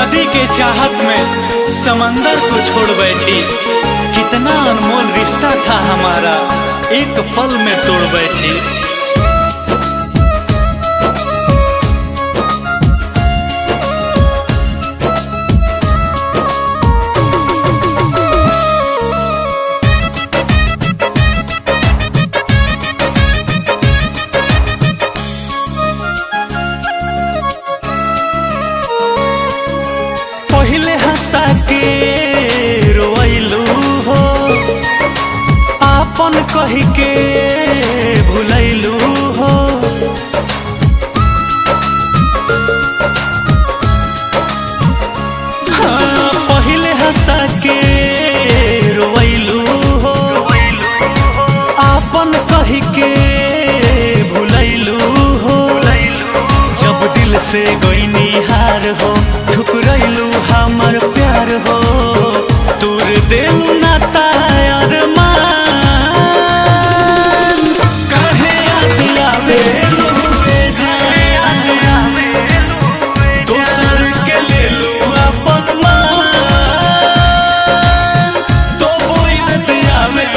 नदी के चाहत में समंदर को छोड़ बैठी। कितना अनमोल रिश्ता था हमारा, एक पल में तोड़ बैठी। पहले हंसा के रोइलू हो, आपन कह के भुलैलू हो। हाँ, पहले हंसा के रोइलू हो, आपन कह के भुलैलू हो। जब दिल से गईनी हार हो, ठुकरैलू हमर प्यार हो। तोर दिल नाता अरमान, काहे याद आवे दोसर के लेलू अपन मान। तो वो याद आवे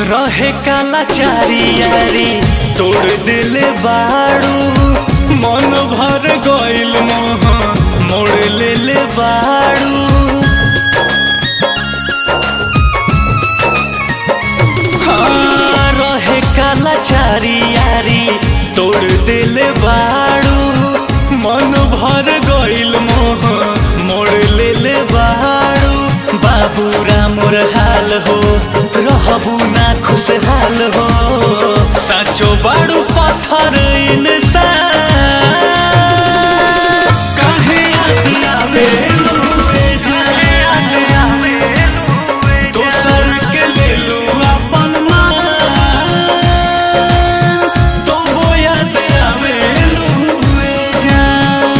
रहे काला चारी यारी, तोड़ दिले बाड़ू। मन भर गइल मोह, मोड़ ले ले बाड़ू। हाँ, रहे काला चारी यारी, तोड़ दिले बाड़ू। मन भर गइल मोह, मोड़ ले ले बाड़ू। बाबू रामोर हाल हो, रहबू ना खुशहाल हो। साचो बाड़ू पत्थर इंसान, काहे याद आवे दोसर के लेलू अपन मान। तो वो याद आवे जान।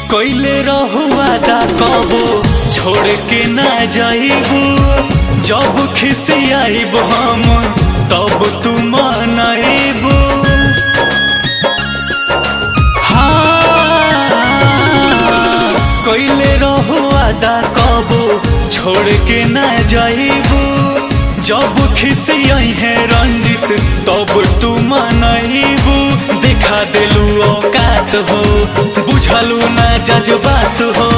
कैले रहू वादा कबो छोड़ के ना जाइबू। जब खिसियाइब हम तब तू मनाइबू। हाँ, कैले रहू वादा कबो छोड़ के ना जाइबू। जब खिसियाई है रंजित तब तू मनाइबू। देखा दिलू औकात हो, बुझलू ना जज्बात हो।